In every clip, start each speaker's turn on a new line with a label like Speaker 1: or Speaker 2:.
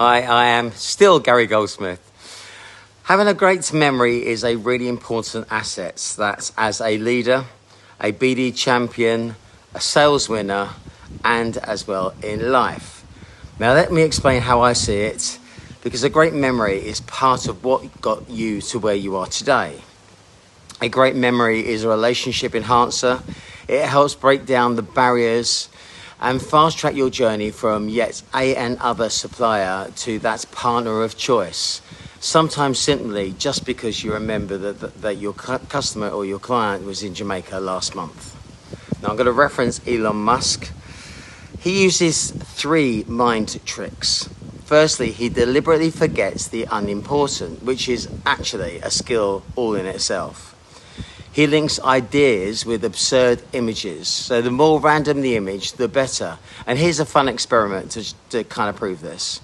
Speaker 1: Hi, I am still Gary Goldsmith. Having a great memory is a really important asset. That's as a leader, a BD champion, a sales winner, and as well in life. Now let me explain how I see it, because a great memory is part of what got you to where you are today. A great memory is a relationship enhancer. It helps break down the barriers and fast track your journey from yet another supplier to that partner of choice. Sometimes simply just because you remember that your customer or your client was in Jamaica last month. Now I'm going to reference Elon Musk. He uses 3 mind tricks. Firstly, he deliberately forgets the unimportant, which is actually a skill all in itself. He links ideas with absurd images. So the more random the image, the better. And here's a fun experiment to kind of prove this.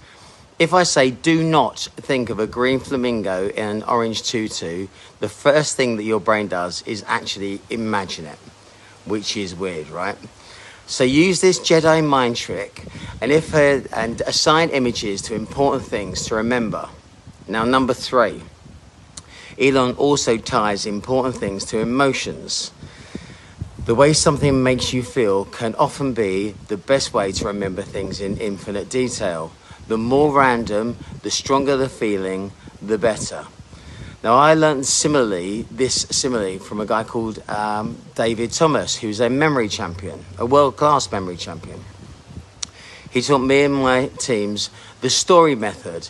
Speaker 1: If I say, do not think of a green flamingo in an orange tutu, the first thing that your brain does is actually imagine it, which is weird, right? So use this Jedi mind trick and assign images to important things to remember. Now, number 3. Elon also ties important things to emotions. The way something makes you feel can often be the best way to remember things in infinite detail. The more random, the stronger the feeling, the better. Now, I learned this simile from a guy called David Thomas, who's a memory champion, a world-class memory champion. He taught me and my teams the story method.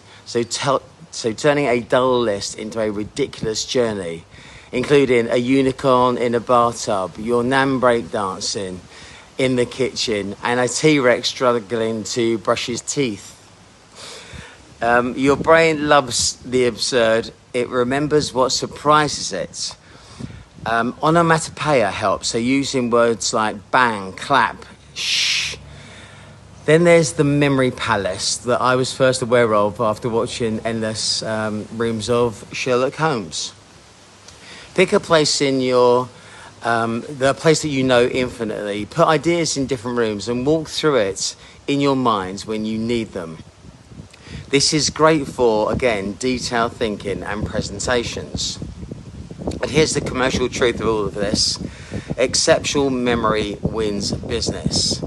Speaker 1: So turning a dull list into a ridiculous journey, including a unicorn in a bathtub, your nan breakdancing in the kitchen, and a T-Rex struggling to brush his teeth. Your brain loves the absurd. It remembers what surprises it. Onomatopoeia helps, so using words like bang, clap, shh. Then there's the memory palace that I was first aware of after watching endless rooms of Sherlock Holmes. Pick a place in the place that you know infinitely. Put ideas in different rooms and walk through it in your minds when you need them. This is great for, again, detailed thinking and presentations. And here's the commercial truth of all of this. Exceptional memory wins business.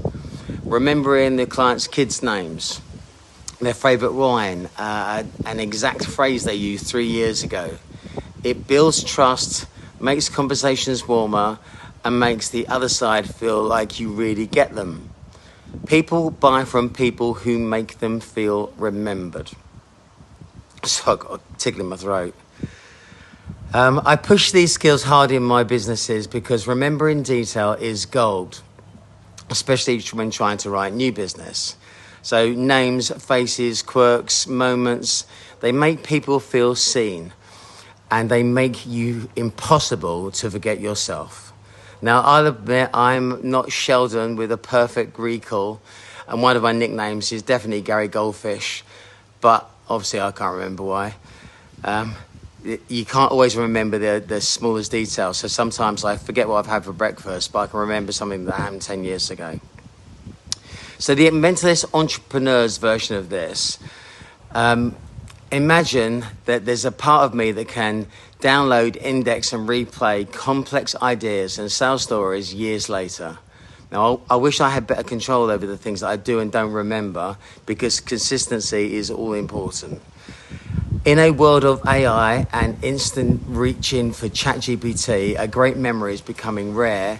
Speaker 1: Remembering the client's kids' names, their favourite wine, an exact phrase they used 3 years ago. It builds trust, makes conversations warmer, and makes the other side feel like you really get them. People buy from people who make them feel remembered. So I got a tickle in my throat. I push these skills hard in my businesses because remembering detail is gold, especially when trying to write new business. So names, faces, quirks, moments, they make people feel seen, and they make you impossible to forget yourself. Now, I'll admit I'm not Sheldon with a perfect recall, and one of my nicknames is definitely Gary Goldfish, but obviously I can't remember why. You can't always remember the smallest details, so sometimes I forget what I've had for breakfast, but I can remember something that happened 10 years ago. So the mentalist entrepreneur's version of this, imagine that there's a part of me that can download, index and replay complex ideas and sales stories years later. Now, I wish I had better control over the things that I do and don't remember, because consistency is all important. In a world of AI and instant reaching for ChatGPT, a great memory is becoming rare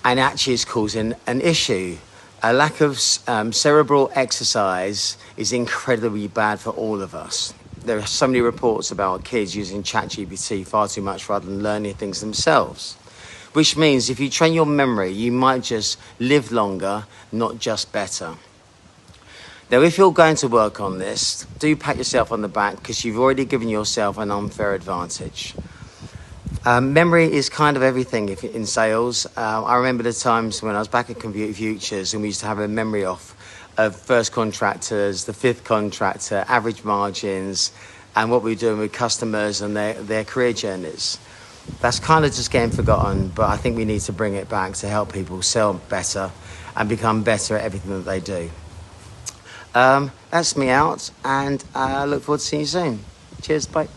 Speaker 1: and actually is causing an issue. A lack of cerebral exercise is incredibly bad for all of us. There are so many reports about kids using ChatGPT far too much rather than learning things themselves, which means if you train your memory, you might just live longer, not just better. Now, if you're going to work on this, do pat yourself on the back, because you've already given yourself an unfair advantage. Memory is kind of everything in sales. I remember the times when I was back at Computer Futures and we used to have a memory off of first contractors, the fifth contractor, average margins, and what we were doing with customers and their career journeys. That's kind of just getting forgotten, but I think we need to bring it back to help people sell better and become better at everything that they do. That's me out, and I look forward to seeing you soon. Cheers, bye.